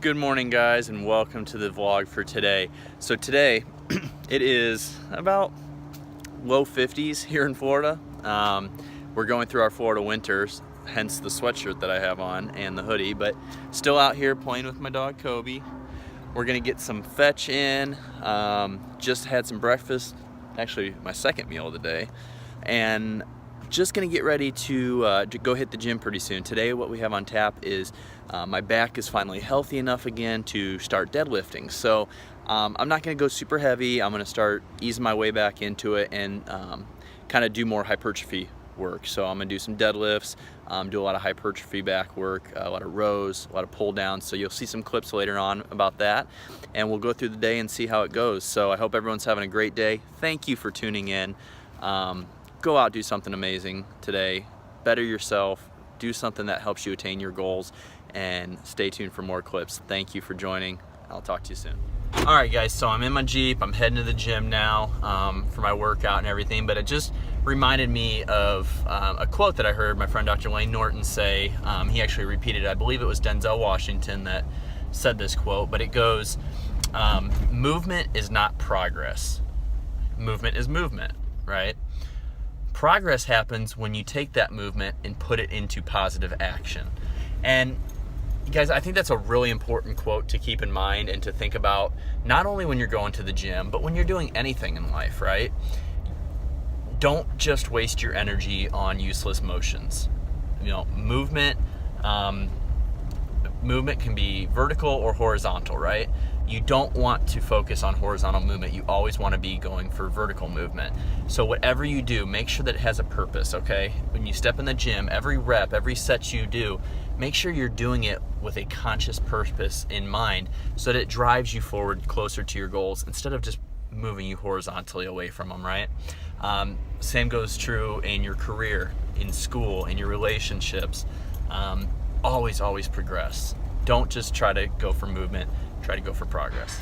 Good morning, guys, and welcome to the vlog for today. So today it is about low 50s here in Florida. We're going through our Florida winters, hence the sweatshirt that I have on and the hoodie, but still out here playing with my dog Kobe. We're gonna get some fetch in. Just had some breakfast, actually my second meal of the day, and just gonna get ready to go hit the gym pretty soon. Today what we have on tap is my back is finally healthy enough again to start deadlifting. So I'm not gonna go super heavy. I'm gonna start easing my way back into it and kind of do more hypertrophy work. So I'm gonna do some deadlifts, do a lot of hypertrophy back work, a lot of rows, a lot of pull downs. So you'll see some clips later on about that, and we'll go through the day and see how it goes. So I hope everyone's having a great day. Thank you for tuning in. Go out, do something amazing today, better yourself, do something that helps you attain your goals, and stay tuned for more clips. Thank you for joining. I'll talk to you soon. All right, guys, so I'm in my Jeep. I'm heading to the gym now for my workout and everything, but it just reminded me of a quote that I heard my friend Dr. Lane Norton say. He actually repeated it. I believe it was Denzel Washington that said this quote, but it goes, movement is not progress. Movement is movement, right? Progress happens when you take that movement and put it into positive action. And guys, I think that's a really important quote to keep in mind and to think about, not only when you're going to the gym, but when you're doing anything in life, right? Don't just waste your energy on useless motions. You know, movement can be vertical or horizontal, right? You don't want to focus on horizontal movement. You always want to be going for vertical movement. So whatever you do, make sure that it has a purpose, okay? When you step in the gym, every rep, every set you do, make sure you're doing it with a conscious purpose in mind so that it drives you forward closer to your goals instead of just moving you horizontally away from them, right? Same goes true in your career, in school, in your relationships. Always progress. Don't just try to go for movement, try to go for progress.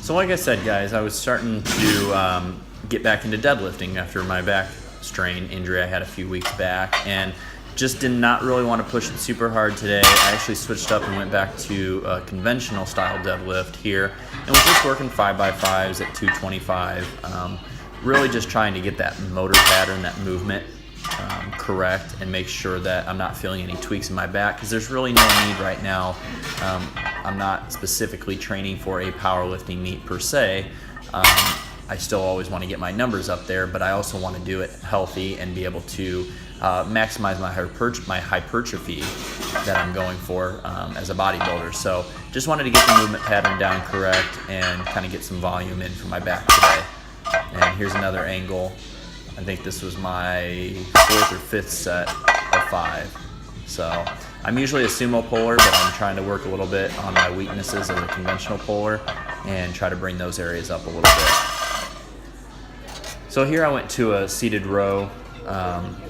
So like I said, guys, I was starting to get back into deadlifting after my back strain injury I had a few weeks back, and just did not really want to push it super hard today. I actually switched up and went back to a conventional style deadlift here, and was just working 5x5s at 225, really just trying to get that motor pattern, that movement correct, and make sure that I'm not feeling any tweaks in my back, because there's really no need right now. I'm not specifically training for a powerlifting meet per se. I still always want to get my numbers up there, but I also want to do it healthy and be able to maximize my hypertrophy that I'm going for as a bodybuilder. So just wanted to get the movement pattern down correct and kind of get some volume in for my back today. And here's another angle. I think this was my fourth or fifth set of 5. So I'm usually a sumo puller, but I'm trying to work a little bit on my weaknesses as a conventional puller and try to bring those areas up a little bit. So here I went to a seated row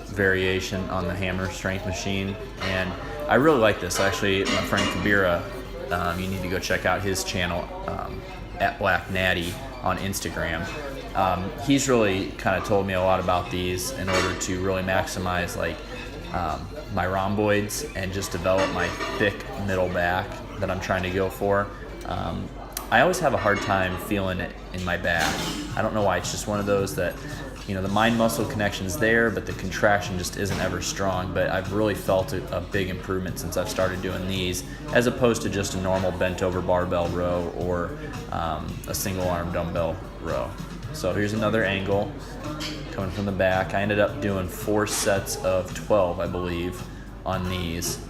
variation on the hammer strength machine, and I really like this. Actually, my friend Kabira, you need to go check out his channel at Black Natty on Instagram. He's really kind of told me a lot about these in order to really maximize my rhomboids and just develop my thick middle back that I'm trying to go for. I always have a hard time feeling it in my back. I don't know why. It's just one of those that, you know, the mind-muscle connection's there, but the contraction just isn't ever strong. But I've really felt a big improvement since I've started doing these, as opposed to just a normal bent-over barbell row or a single-arm dumbbell row. So here's another angle coming from the back. I ended up doing 4 sets of 12, I believe, on these,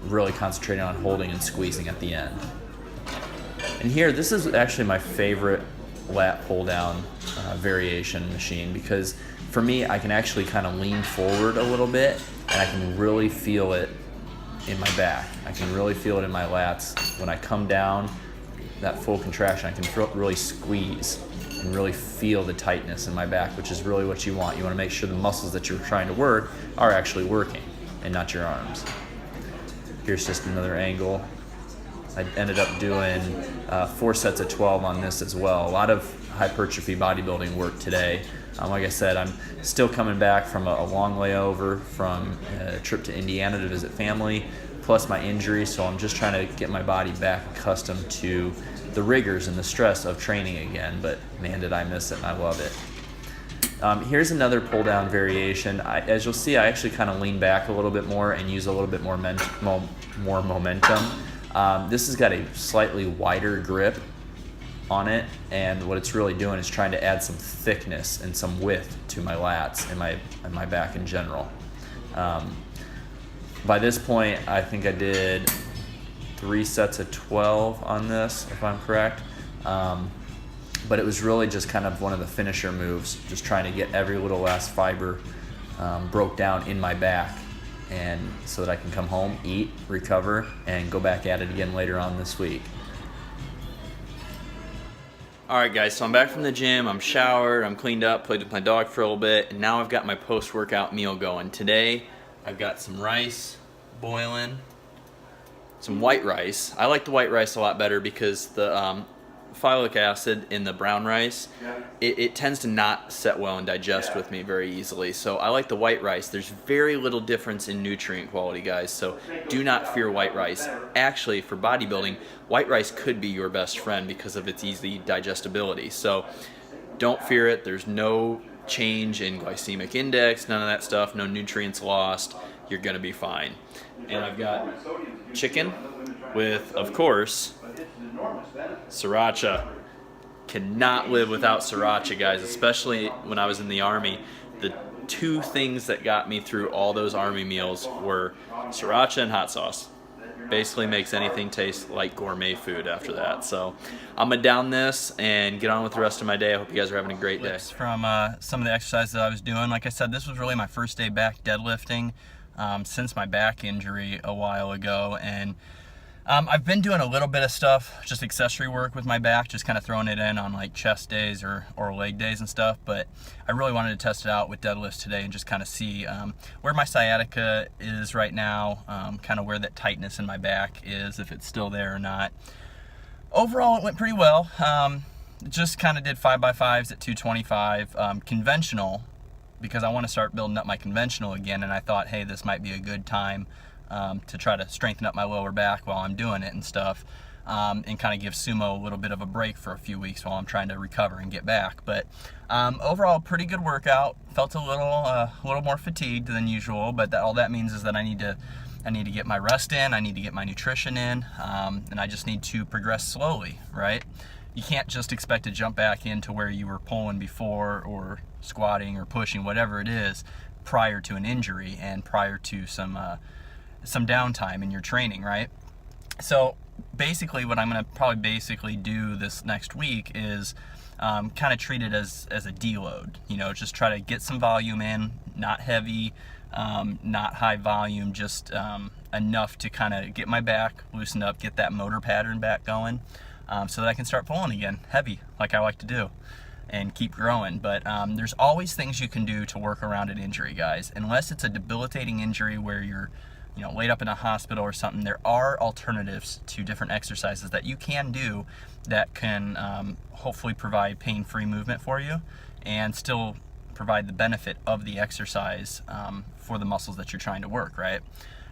really concentrating on holding and squeezing at the end. And here, this is actually my favorite lat pull down variation machine, because for me, I can actually kind of lean forward a little bit and I can really feel it in my back. I can really feel it in my lats. When I come down, that full contraction, I can really squeeze and really feel the tightness in my back, which is really what you want. You want to make sure the muscles that you're trying to work are actually working and not your arms. Here's just another angle. I ended up doing 4 sets of 12 on this as well. A lot of hypertrophy bodybuilding work today. Like I said, I'm still coming back from a long layover from a trip to Indiana to visit family. plus my injury, so I'm just trying to get my body back accustomed to the rigors and the stress of training again. But man, did I miss it, and I love it. Here's another pull down variation. As you'll see, I actually kind of lean back a little bit more and use a little bit more momentum. This has got a slightly wider grip on it, and what it's really doing is trying to add some thickness and some width to my lats and my back in general. By this point, I think I did 3 sets of 12 on this, if I'm correct. But it was really just kind of one of the finisher moves, just trying to get every little last fiber broke down in my back, and so that I can come home, eat, recover, and go back at it again later on this week. All right, guys, so I'm back from the gym. I'm showered, I'm cleaned up, played with my dog for a little bit, and now I've got my post-workout meal going. Today, I've got some rice boiling, some white rice. I like the white rice a lot better because the phytic acid in the brown rice, it tends to not set well and digest with me very easily. So I like the white rice. There's very little difference in nutrient quality, guys, so do not fear white rice. Actually, for bodybuilding, white rice could be your best friend because of its easy digestibility. So don't fear it. There's no change in glycemic index, none of that stuff, no nutrients lost. You're gonna be fine. And I've got chicken with, of course, sriracha. Cannot live without sriracha, guys, especially when I was in the Army. The 2 things that got me through all those Army meals were sriracha and hot sauce. Basically makes anything taste like gourmet food after that. So I'm gonna down this and get on with the rest of my day. I hope you guys are having a great day. From some of the exercises that I was doing. Like I said, this was really my first day back deadlifting since my back injury a while ago, and I've been doing a little bit of stuff, just accessory work with my back, just kind of throwing it in on like chest days or leg days and stuff, but I really wanted to test it out with deadlifts today and just kind of see where my sciatica is right now, kind of where that tightness in my back is, if it's still there or not. Overall, it went pretty well. Just kind of did 5x5s at 225, conventional, because I want to start building up my conventional again, and I thought, hey, this might be a good time to try to strengthen up my lower back while I'm doing it and stuff, and kind of give sumo a little bit of a break for a few weeks while I'm trying to recover and get back. But overall, pretty good workout. Felt a little more fatigued than usual, but all that means is that I need to get my rest in, I need to get my nutrition in, and I just need to progress slowly, right? You can't just expect to jump back into where you were pulling before, or squatting or pushing, whatever it is, prior to an injury and prior to some downtime in your training, right? So basically what I'm going to probably do this next week is kind of treat it as a deload, just try to get some volume in, not heavy, not high volume, just enough to kind of get my back loosened up, get that motor pattern back going, so that I can start pulling again heavy like I like to do and keep growing. But there's always things you can do to work around an injury, guys. Unless it's a debilitating injury where you're laid up in a hospital or something, there are alternatives to different exercises that you can do that can hopefully provide pain-free movement for you and still provide the benefit of the exercise for the muscles that you're trying to work, right?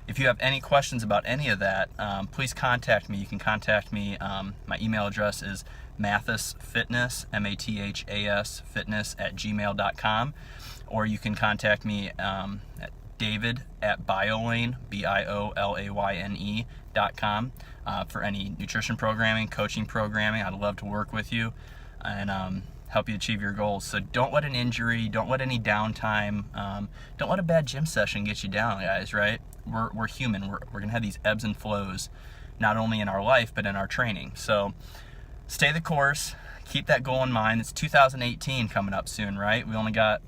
If you have any questions about any of that, please contact me. You can contact me. My email address is mathasfitness, MATHAS fitness @gmail.com, or you can contact me at David@Biolayne, BIOLAYNE.com for any nutrition programming, coaching programming. I'd love to work with you and help you achieve your goals. So don't let an injury, don't let any downtime, don't let a bad gym session get you down, guys, right? We're human. We're going to have these ebbs and flows, not only in our life, but in our training. So stay the course, keep that goal in mind. It's 2018 coming up soon, right? We only got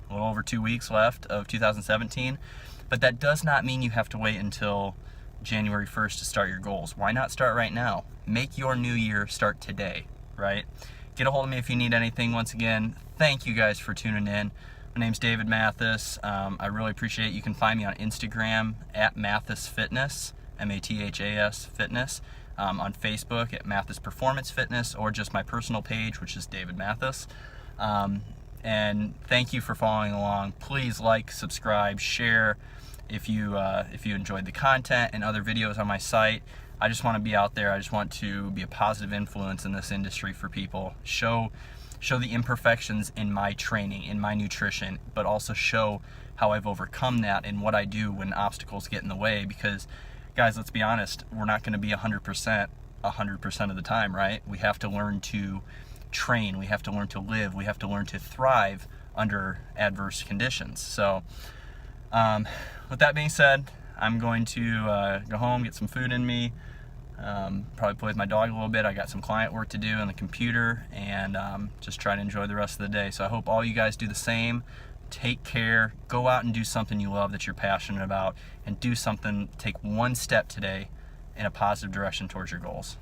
a little over 2 weeks left of 2017, but that does not mean you have to wait until January 1st to start your goals. Why not start right now? Make your new year start today, right? Get a hold of me if you need anything. Once again, thank you guys for tuning in. My name's David Mathas. I really appreciate it. You can find me on Instagram at Mathas Fitness, MATHAS Fitness, on Facebook at Mathas Performance Fitness, or just my personal page, which is David Mathas. And thank you for following along. Please like, subscribe, share, if you enjoyed the content and other videos on my site. I just want to be out there. I just want to be a positive influence in this industry for people. Show the imperfections in my training, in my nutrition, but also show how I've overcome that and what I do when obstacles get in the way. Because guys, let's be honest, we're not going to be 100% of the time, right? We have to learn to train, we have to learn to live, we have to learn to thrive under adverse conditions. So with that being said, I'm going to go home, get some food in me, probably play with my dog a little bit. I got some client work to do on the computer, and just try to enjoy the rest of the day. So I hope all you guys do the same. Take care, go out and do something you love, that you're passionate about, and do something, take one step today in a positive direction towards your goals.